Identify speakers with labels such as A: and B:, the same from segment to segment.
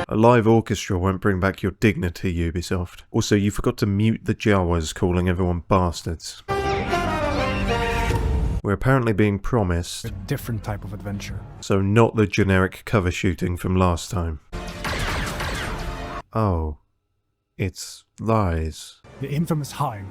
A: A live orchestra won't bring back your dignity, Ubisoft. Also, you forgot to mute the Jawas calling everyone bastards. We're apparently being promised
B: a different type of adventure.
A: So not the generic cover shooting from last time. Oh. It's lies.
B: The infamous hive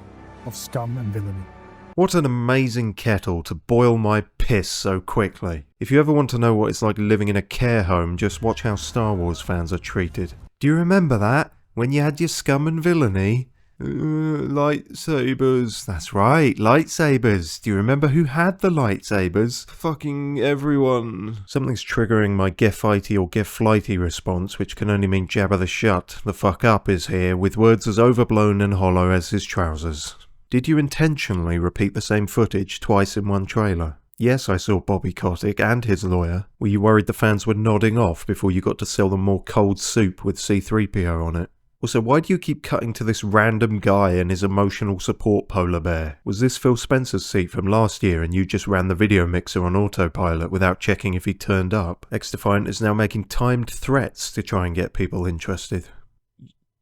B: of scum and villainy.
A: What an amazing kettle to boil my piss so quickly. If you ever want to know what it's like living in a care home, just watch how Star Wars fans are treated. Do you remember that? When you had your scum and villainy? Lightsabers. That's right, lightsabers. Do you remember who had the lightsabers? Fucking everyone. Something's triggering my get-fighty or get-flighty response, which can only mean Jabba the Shutt. The fuck up is here, with words as overblown and hollow as his trousers. Did you intentionally repeat the same footage twice in one trailer? Yes, I saw Bobby Kotick and his lawyer. Were you worried the fans were nodding off before you got to sell them more cold soup with C-3PO on it? Also, why do you keep cutting to this random guy and his emotional support polar bear? Was this Phil Spencer's seat from last year and you just ran the video mixer on autopilot without checking if he turned up? X-Defiant is now making timed threats to try and get people interested.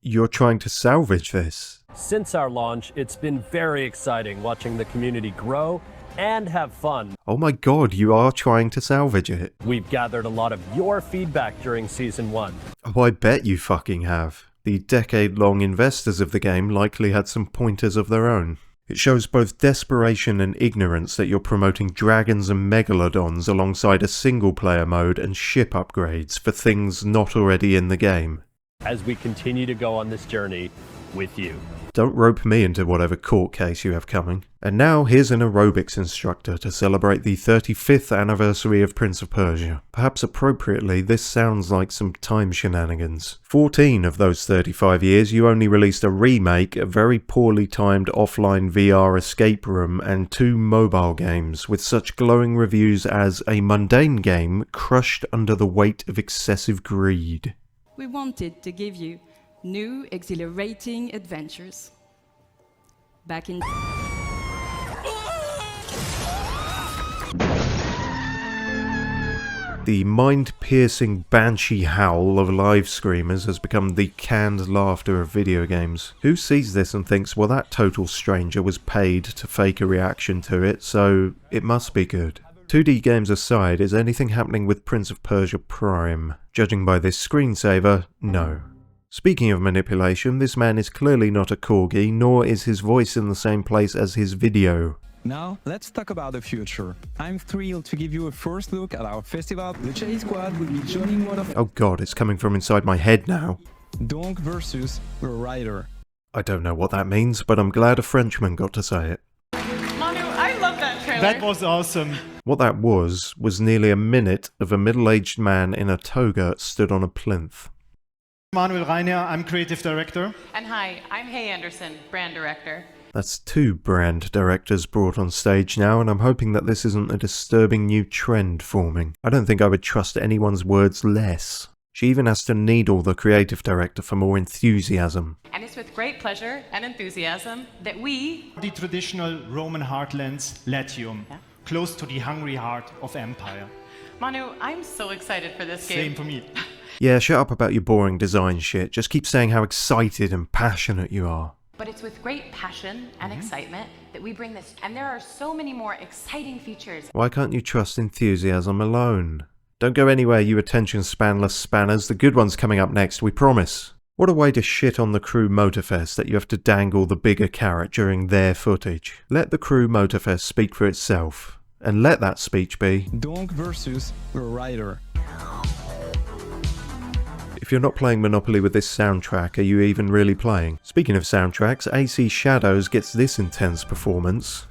A: You're trying to salvage this?
C: Since our launch, it's been very exciting watching the community grow and have fun.
A: Oh my god, you are trying to salvage it.
C: We've gathered a lot of your feedback during Season 1.
A: Oh, I bet you fucking have. The decade-long investors of the game likely had some pointers of their own. It shows both desperation and ignorance that you're promoting dragons and megalodons alongside a single-player mode and ship upgrades for things not already in the game.
C: As we continue to go on this journey with you.
A: Don't rope me into whatever court case you have coming. And now here's an aerobics instructor to celebrate the 35th anniversary of Prince of Persia. Perhaps appropriately, this sounds like some time shenanigans. 14 of those 35 years you only released a remake, a very poorly timed offline VR escape room, and 2 mobile games with such glowing reviews as a mundane game crushed under the weight of excessive greed.
D: We wanted to give you new, exhilarating adventures. Back in...
A: The mind-piercing banshee howl of live screamers has become the canned laughter of video games. Who sees this and thinks, well, that total stranger was paid to fake a reaction to it, so it must be good. 2D games aside, is anything happening with Prince of Persia Prime? Judging by this screensaver, no. Speaking of manipulation, this man is clearly not a corgi, nor is his voice in the same place as his video.
E: Now, let's talk about the future. I'm thrilled to give you a first look at our festival. The Cherry Squad will be joining one of...
A: Oh god, it's coming from inside my head now.
E: Donk versus a rider.
A: I don't know what that means, but I'm glad a Frenchman got to say it.
F: Manu, I love that trailer.
G: That was awesome.
A: What that was nearly a minute of a middle-aged man in a toga stood on a plinth.
G: Manuel Reiner, I'm creative director.
F: And hi, I'm Hay Anderson, brand director.
A: That's 2 brand directors brought on stage now, and I'm hoping that this isn't a disturbing new trend forming. I don't think I would trust anyone's words less. She even has to needle the creative director for more enthusiasm.
F: And it's with great pleasure and enthusiasm that we...
G: The traditional Roman heartlands, Latium, close to the hungry heart of empire.
F: Manu, I'm so excited for this game.
G: Same for me.
A: Yeah, shut up about your boring design shit. Just keep saying how excited and passionate you are.
F: But it's with great passion and excitement that we bring this, and there are so many more exciting features.
A: Why can't you trust enthusiasm alone? Don't go anywhere, you attention spanless spanners. The good one's coming up next, we promise. What a way to shit on the Crew Motorfest that you have to dangle the bigger carrot during their footage. Let the Crew Motorfest speak for itself. And let that speech be...
E: Donk versus a rider.
A: If you're not playing Monopoly with this soundtrack, are you even really playing? Speaking of soundtracks, AC Shadows gets this intense performance.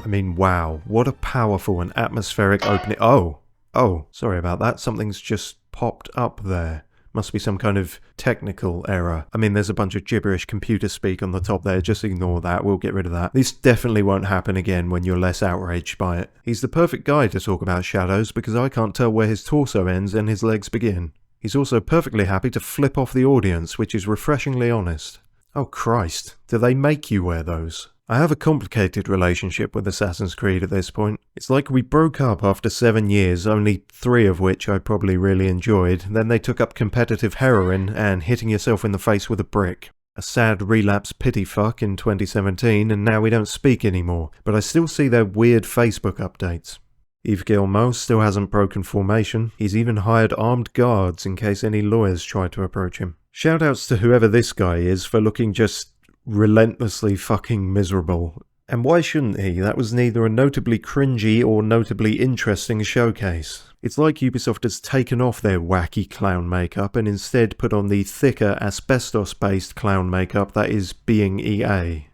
A: I mean, wow, what a powerful and atmospheric opening. Oh, sorry about that, something's just popped up there. Must be some kind of technical error. I mean, there's a bunch of gibberish computer speak on the top there, just ignore that, we'll get rid of that. This definitely won't happen again when you're less outraged by it. He's the perfect guy to talk about Shadows because I can't tell where his torso ends and his legs begin. He's also perfectly happy to flip off the audience, which is refreshingly honest. Oh Christ, do they make you wear those? I have a complicated relationship with Assassin's Creed at this point. It's like we broke up after 7 years, only 3 of which I probably really enjoyed, then they took up competitive heroin and hitting yourself in the face with a brick. A sad relapse pity fuck in 2017, and now we don't speak anymore, but I still see their weird Facebook updates. Yves Guillemot still hasn't broken formation. He's even hired armed guards in case any lawyers try to approach him. Shoutouts to whoever this guy is for looking just relentlessly fucking miserable. And why shouldn't he? That was neither a notably cringy or notably interesting showcase. It's like Ubisoft has taken off their wacky clown makeup and instead put on the thicker asbestos-based clown makeup that is being EA.